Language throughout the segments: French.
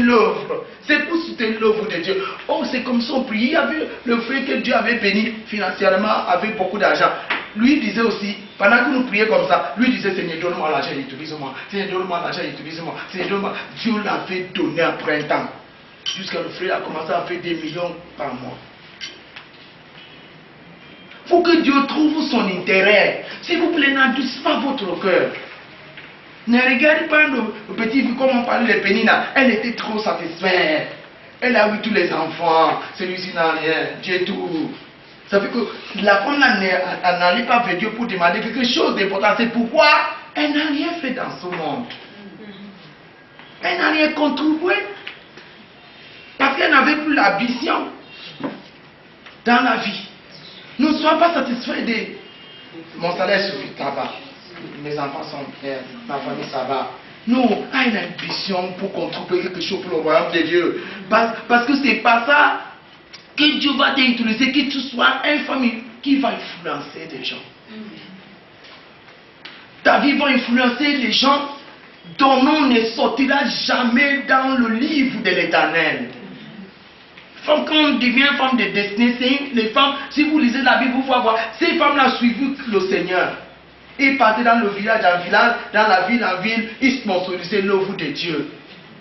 l'œuvre. C'est pour soutenir l'œuvre de Dieu. Oh, c'est comme ça on prie. Il y avait le frère que Dieu avait béni financièrement avec beaucoup d'argent. Lui disait aussi, pendant que nous prions comme ça, lui disait, Seigneur, donne-moi l'argent, utilise-moi. Seigneur, donne-moi l'argent, utilise-moi. Seigneur, donne-moi. Dieu l'avait donné après un temps. Jusqu'à le frère a commencé à faire des millions par mois. Il faut que Dieu trouve son intérêt. S'il vous plaît, n'endurcissez pas votre cœur. Ne regardez pas nos petites filles, comme on parlait de Pénina. Elle était trop satisfaite. Elle a eu tous les enfants. Celui-ci n'a rien. Dieu tout. Ça fait que la femme n'allait pas vers Dieu pour demander quelque chose d'important. C'est pourquoi elle n'a rien fait dans ce monde. Elle n'a rien contribué. Parce qu'elle n'avait plus l'ambition dans la vie. Ne sois pas satisfait de mon salaire suffit, ça va. Mes enfants sont bien, ma famille ça va. Non, a une ambition pour contribuer quelque chose pour le royaume de Dieu. Parce que c'est pas ça que Dieu va t'utiliser, que tu sois une famille qui va influencer les gens. Ta vie va influencer les gens dont nom ne sortira jamais dans le livre de l'Éternel. Quand on devient femme de destinée, c'est les femmes, si vous lisez la Bible, vous pouvez voir, ces femmes-là suivaient le Seigneur. Ils partaient dans le village en village, dans la ville en ville, ils sponsorisaient l'œuvre de Dieu.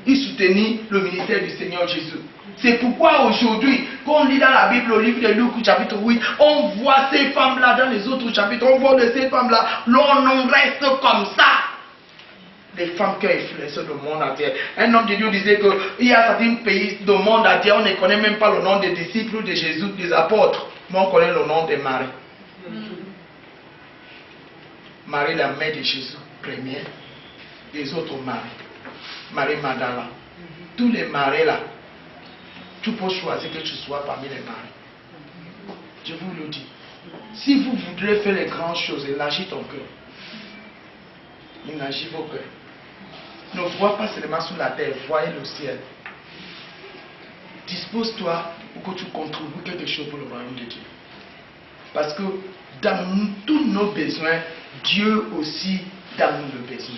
Ils soutenaient le ministère du Seigneur Jésus. C'est pourquoi aujourd'hui, quand on lit dans la Bible, au livre de Luc, chapitre 8, on voit ces femmes-là dans les autres chapitres, on voit de ces femmes-là, leur nom reste comme ça. Les femmes qui ont influencé le monde entier. Un homme de Dieu disait qu'il y a certains pays du monde entier, on ne connaît même pas le nom des disciples de Jésus, des apôtres, mais on connaît le nom de Marie. Marie, la mère de Jésus, première. Les autres Marie. Marie Magdala. Tous les maris là, tu peux choisir que tu sois parmi les maris. Je vous le dis. Si vous voudrez faire les grandes choses, élargis ton cœur. Élargis vos cœurs. Ne vois pas seulement sur la terre, voyez le ciel. Dispose-toi pour que tu contribues quelque chose pour le royaume de Dieu. Parce que dans tous nos besoins, Dieu aussi donne le besoin.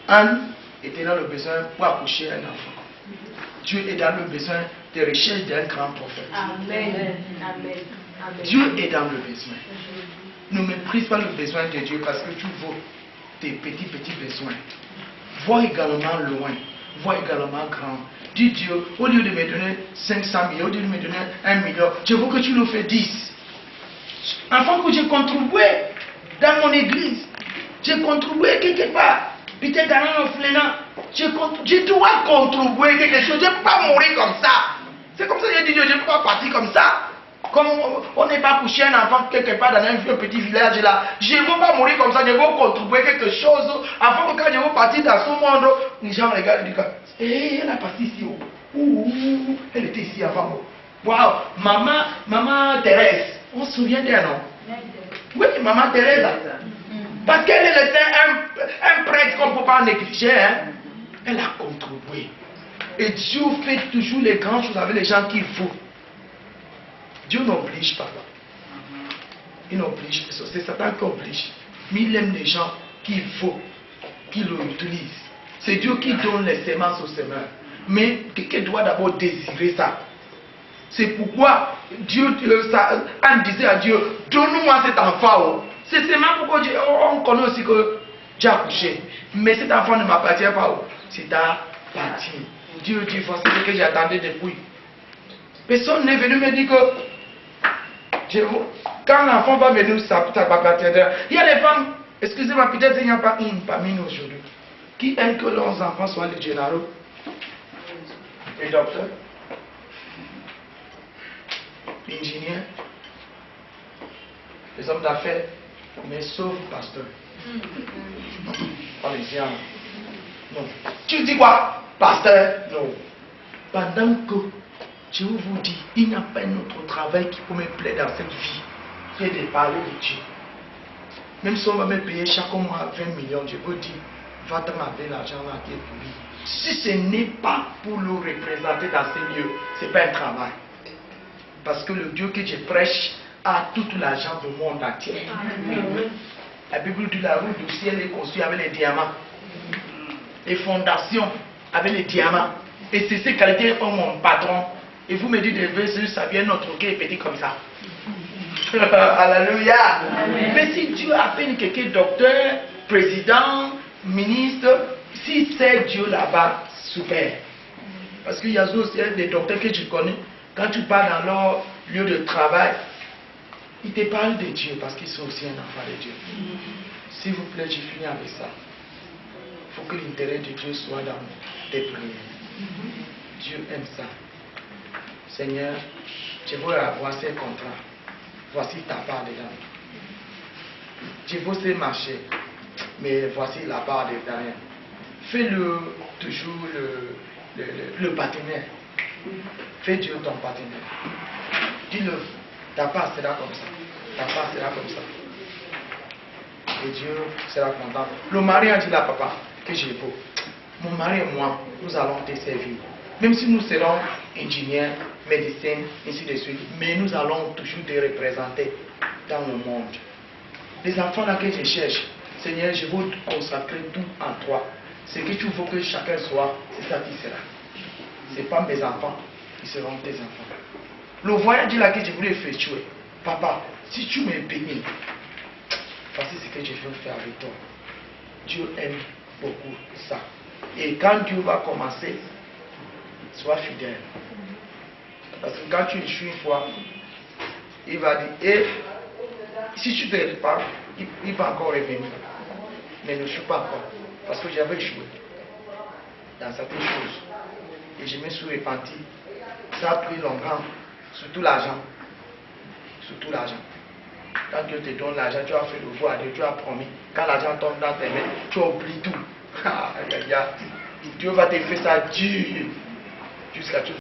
Anne était dans le besoin pour accoucher un enfant. Dieu est dans le besoin de recherche d'un grand prophète. Amen. Amen. Amen. Dieu est dans le besoin. Ne méprise pas le besoin de Dieu parce que tu vois tes petits besoins. Vois également loin, vois également grand. Dis Dieu, au lieu de me donner 500 millions, au lieu de me donner 1 million, je veux que tu le fais 10. Afin que j'ai contribué dans mon église, j'ai contribué quelque part. Peut-être dans un orphelinat, je dois contribuer quelque chose. Je ne peux pas mourir comme ça. C'est comme ça que j'ai dit, je ne peux pas partir comme ça. Comme on n'est pas couché un enfant quelque part dans un petit village là, je ne veux pas mourir comme ça, je veux contribuer quelque chose afin que quand je veux partir dans ce monde, les gens regardent et disent, hé, elle a parti ici, elle était ici avant. Waouh, maman Thérèse, on se souvient d'elle, non? Oui, maman Thérèse. Parce qu'elle était un prêtre qu'on ne peut pas négliger, hein? Elle a contribué. Et Dieu fait toujours les grandes choses avec les gens qu'il faut. Dieu n'oblige pas. Il n'oblige. C'est Satan qui oblige. Mais il aime les gens qu'il faut, qui l'utilisent. C'est Dieu qui donne les semences aux semeurs. Mais quelqu'un doit d'abord désirer ça. C'est pourquoi Anne disait à Dieu, donne-moi cet enfant. C'est seulement pourquoi on connaît aussi que j'ai accouché. Mais cet enfant ne m'appartient pas. C'est ta partie. Dieu dit, voici ce que j'attendais depuis. Personne n'est venu me dire que quand l'enfant va venir, ça m'appartient. Il y a des femmes, excusez-moi, peut-être il n'y a pas une parmi nous aujourd'hui, qui aiment que leurs enfants soient les généraux, les docteurs, les ingénieurs, les hommes d'affaires, mais sauf pasteur. Pas les gens. Non. Tu dis quoi? Pasteur? Non. Pendant que je vous dis, il n'y a pas un autre travail qui peut me plaire dans cette vie que de parler de Dieu. Même si on va me payer chaque mois 20 millions, je peux dire, va t'en avec l'argent là qui est pour lui. Si ce n'est pas pour le représenter dans ces lieux, ce n'est pas un travail. Parce que le Dieu que je prêche a tout l'argent du monde entier. La Bible dit la route du ciel est construite avec les diamants. Les fondations avec les diamants. Et c'est ces qualités pour mon patron. Et vous me dites de verser, ça vient notre cœur petit comme ça. Alléluia. Mais si Dieu appelle quelqu'un docteur, président, ministre, si c'est Dieu là-bas, super. Parce qu'il y a aussi des docteurs que tu connais, quand tu pars dans leur lieu de travail, ils te parlent de Dieu parce qu'ils sont aussi un enfant de Dieu. S'il vous plaît, je finis avec ça. Il faut que l'intérêt de Dieu soit dans tes prières. Dieu aime ça. Seigneur, je veux avoir ces contrats. Voici ta part dedans. Je veux ces marchés, mais voici la part dedans. Fais-le toujours le partenaire. Fais Dieu ton partenaire. Dis-le, ta part sera comme ça. Ta part sera comme ça. Et Dieu sera content. Le mari a dit là, papa, que j'ai beau. Mon mari et moi, nous allons te servir. Même si nous serons ingénieurs, médecins, ainsi de suite, mais nous allons toujours te représenter dans le monde. Les enfants là que je cherche, Seigneur, je veux consacrer tout en toi. Ce que tu veux que chacun soit, c'est ça qui sera. Ce n'est pas mes enfants, ils seront tes enfants. Le voyage là que je voulais effectuer, papa, si tu me bénis, voici ce que je veux faire avec toi. Dieu aime beaucoup ça. Et quand Dieu va commencer, sois fidèle. Parce que quand tu échoues une fois, il va dire, et si tu ne te pas, il va encore revenir. Mais ne suis pas encore. Parce que j'avais échoué dans certaines choses. Et je me suis repenti. Ça a pris longtemps. Surtout l'argent. Surtout l'argent. Quand Dieu te donne l'argent, tu as fait le voie à Dieu, tu as promis. Quand l'argent tombe dans tes mains, tu oublies tout. Dieu va te faire ça dur jusqu'à tout.